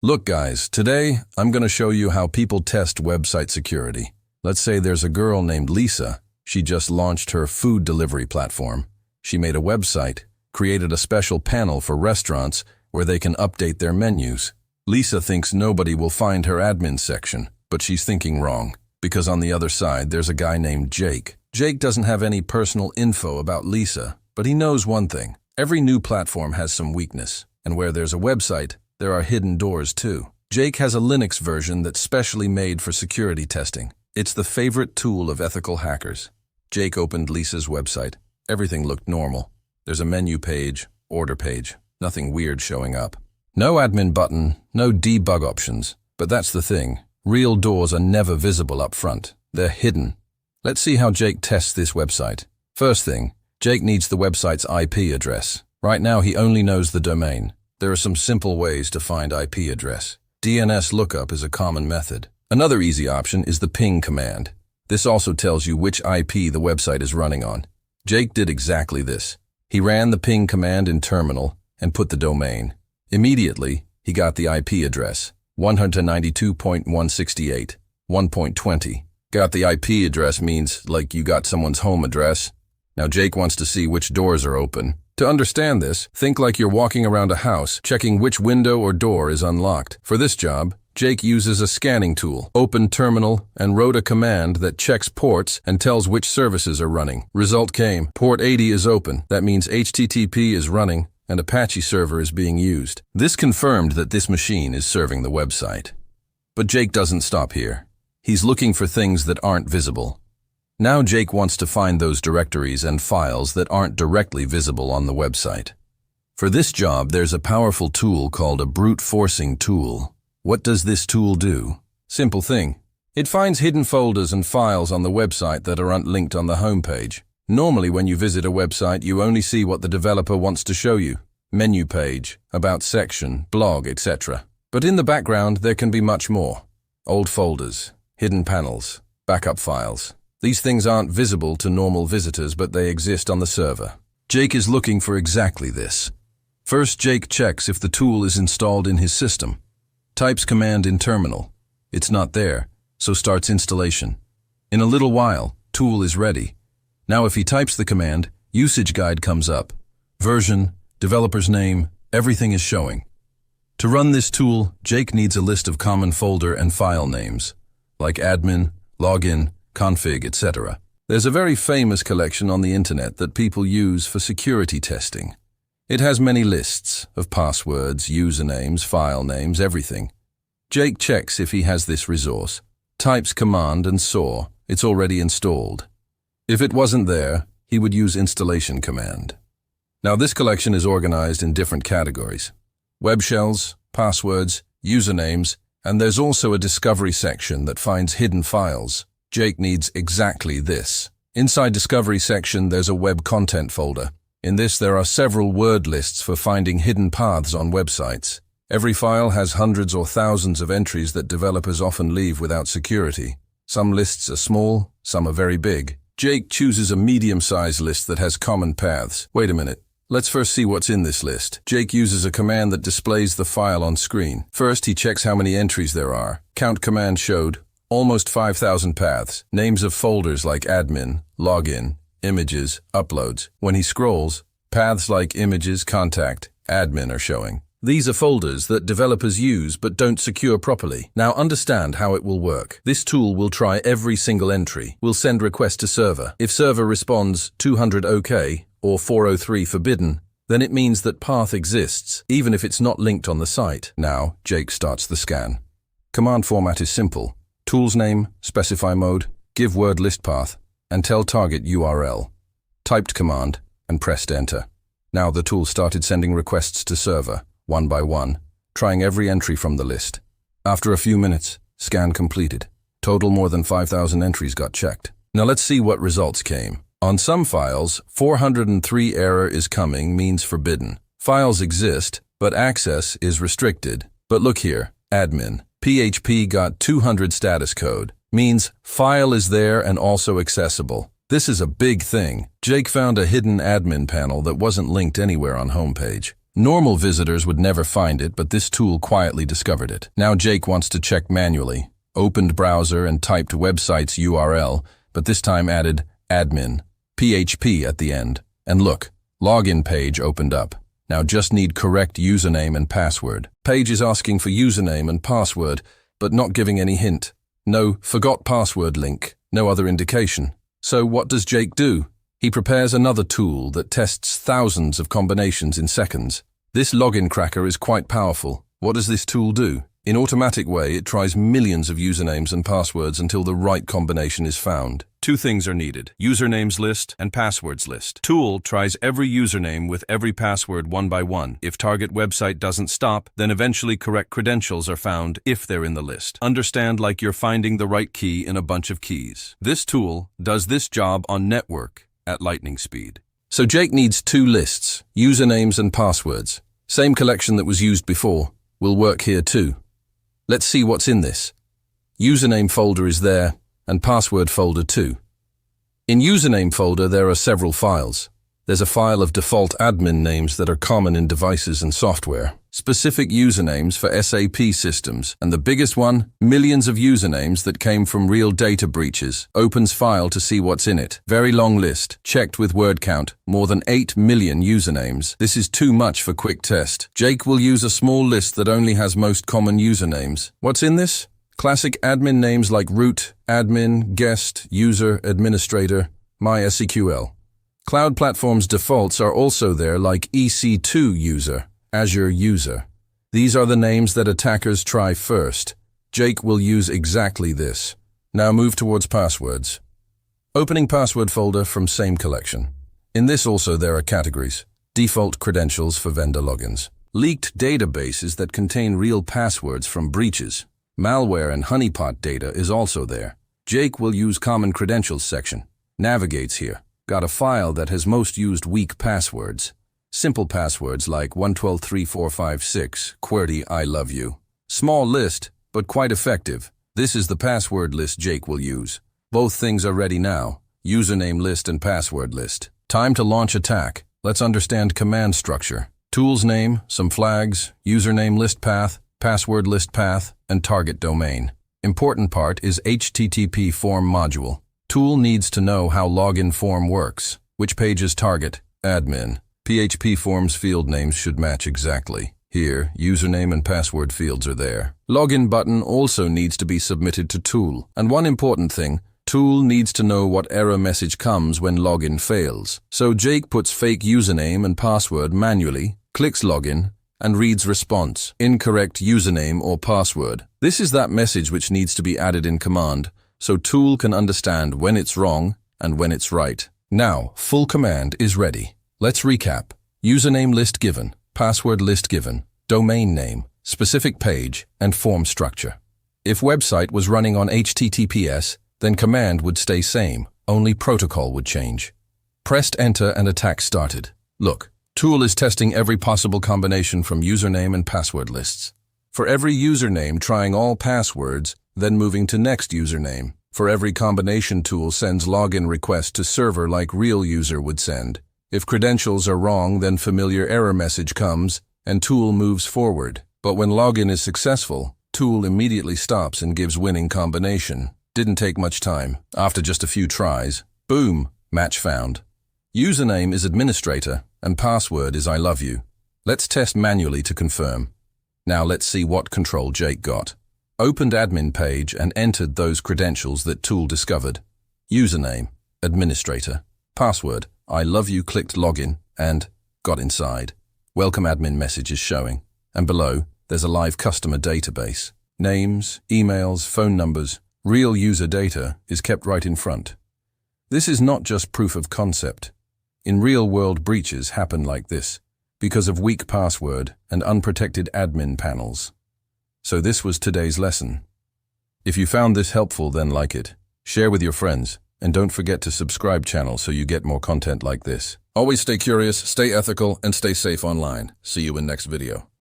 Look guys, today I'm going to show you how people test website security. Let's say there's a girl named Lisa. She just launched her food delivery platform. She made a website, created a special panel for restaurants where they can update their menus. Lisa thinks nobody will find her admin section, but she's thinking wrong, because on the other side there's a guy named Jake. Jake doesn't have any personal info about Lisa, but he knows one thing. Every new platform has some weakness, and where there's a website, there are hidden doors too. Jake has a Linux version that's specially made for security testing. It's the favorite tool of ethical hackers. Jake opened Lisa's website. Everything looked normal. There's a menu page, order page, nothing weird showing up. No admin button, no debug options. But that's the thing. Real doors are never visible up front. They're hidden. Let's see how Jake tests this website. First thing, Jake needs the website's IP address. Right now he only knows the domain. There are some simple ways to find IP address. DNS lookup is a common method. Another easy option is the ping command. This also tells you which IP the website is running on. Jake did exactly this. He ran the ping command in terminal and put the domain. Immediately, he got the IP address, 192.168.1.20. Got the IP address means like you got someone's home address. Now Jake wants to see which doors are open. To understand this, think like you're walking around a house, checking which window or door is unlocked. For this job, Jake uses a scanning tool, opened terminal, and wrote a command that checks ports and tells which services are running. Result came. Port 80 is open. That means HTTP is running and Apache server is being used. This confirmed that this machine is serving the website. But Jake doesn't stop here. He's looking for things that aren't visible. Now Jake wants to find those directories and files that aren't directly visible on the website. For this job, there's a powerful tool called a brute forcing tool. What does this tool do? Simple thing. It finds hidden folders and files on the website that aren't linked on the homepage. Normally when you visit a website, you only see what the developer wants to show you. Menu page, about section, blog, etc. But in the background, there can be much more. Old folders, hidden panels, backup files. These things aren't visible to normal visitors, but they exist on the server. Jake is looking for exactly this. First, Jake checks if the tool is installed in his system. Types command in terminal. It's not there, so starts installation. In a little while, tool is ready. Now if he types the command, usage guide comes up. Version, developer's name, everything is showing. To run this tool, Jake needs a list of common folder and file names, like admin, login, config, etc. There's a very famous collection on the internet that people use for security testing. It has many lists of passwords, usernames, file names, everything. Jake checks if he has this resource, types command and saw it's already installed. If it wasn't there, he would use installation command. Now this collection is organized in different categories: web shells, passwords, usernames, and there's also a discovery section that finds hidden files. Jake needs exactly this. Inside discovery section, there's a web content folder. In this, there are several word lists for finding hidden paths on websites. Every file has hundreds or thousands of entries that developers often leave without security. Some lists are small, some are very big. Jake chooses a medium-sized list that has common paths. Wait a minute. Let's first see what's in this list. Jake uses a command that displays the file on screen. First, he checks how many entries there are. Count command showed almost 5,000 paths, names of folders like admin, login, images, uploads. When he scrolls, paths like images, contact, admin are showing. These are folders that developers use but don't secure properly. Now understand how it will work. This tool will try every single entry. We'll send request to server. If server responds 200 OK or 403 forbidden, then it means that path exists, even if it's not linked on the site. Now, Jake starts the scan. Command format is simple. Tool's name, specify mode, give word list path, and tell target URL. Typed command and pressed enter. Now the tool started sending requests to server, one by one, trying every entry from the list. After a few minutes, scan completed. Total more than 5,000 entries got checked. Now let's see what results came. On some files, 403 error is coming means forbidden. Files exist, but access is restricted. But look here, admin. PHP got 200 status code, means file is there and also accessible. This is a big thing. Jake found a hidden admin panel that wasn't linked anywhere on homepage. Normal visitors would never find it, but this tool quietly discovered it. Now Jake wants to check manually. Opened browser and typed website's URL, but this time added admin, PHP at the end. And look, login page opened up. Now just need correct username and password. Page is asking for username and password, but not giving any hint. No forgot password link, no other indication. So what does Jake do? He prepares another tool that tests thousands of combinations in seconds. This login cracker is quite powerful. What does this tool do? In automatic way, it tries millions of usernames and passwords until the right combination is found. Two things are needed: usernames list and passwords list. Tool tries every username with every password one by one. If target website doesn't stop, then eventually correct credentials are found if they're in the list. Understand like you're finding the right key in a bunch of keys. This tool does this job on network at lightning speed. So Jake needs two lists, usernames and passwords. Same collection that was used before will work here too. Let's see what's in this. Username folder is there, and password folder too. In username folder there are several files. There's a file of default admin names that are common in devices and software. Specific usernames for SAP systems, and the biggest one, millions of usernames that came from real data breaches. Opens file to see what's in it. Very long list, checked with word count, more than 8 million usernames. This is too much for quick test. Jake will use a small list that only has most common usernames. What's in this? Classic admin names like root, admin, guest, user, administrator, MySQL. Cloud Platform's defaults are also there like EC2 user, Azure user. These are the names that attackers try first. Jake will use exactly this. Now move towards passwords. Opening password folder from same collection. In this also there are categories. Default credentials for vendor logins. Leaked databases that contain real passwords from breaches. Malware and honeypot data is also there. Jake will use common credentials section. Navigates here. Got a file that has most used weak passwords. Simple passwords like 11234556, QWERTY I love you. Small list, but quite effective. This is the password list Jake will use. Both things are ready now. Username list and password list. Time to launch attack. Let's understand command structure. Tools name, some flags, username list path, password list path, and target domain. Important part is HTTP form module. Tool needs to know how login form works. Which page is target? Admin. PHP forms field names should match exactly. Here, username and password fields are there. Login button also needs to be submitted to tool. And one important thing, tool needs to know what error message comes when login fails. So Jake puts fake username and password manually, clicks login, and reads response, incorrect username or password. This is that message which needs to be added in command, so tool can understand when it's wrong and when it's right. Now, full command is ready. Let's recap. Username list given, password list given, domain name, specific page, and form structure. If website was running on HTTPS, then command would stay same, only protocol would change. Pressed enter and attack started. Look, tool is testing every possible combination from username and password lists. For every username trying all passwords, then moving to next username. For every combination tool sends login request to server like real user would send. If credentials are wrong, then familiar error message comes and tool moves forward. But when login is successful, tool immediately stops and gives winning combination. Didn't take much time. After just a few tries, boom, match found. Username is administrator and password is I love you. Let's test manually to confirm. Now let's see what control Jake got. Opened admin page and entered those credentials that tool discovered. Username, administrator. Password, I love you, clicked login, and got inside. Welcome admin message is showing. And below, there's a live customer database. Names, emails, phone numbers, real user data is kept right in front. This is not just proof of concept. In real-world breaches happen like this, because of weak password and unprotected admin panels. So this was today's lesson. If you found this helpful, then like it, share with your friends, and don't forget to subscribe channel so you get more content like this. Always stay curious, stay ethical, and stay safe online. See you in next video.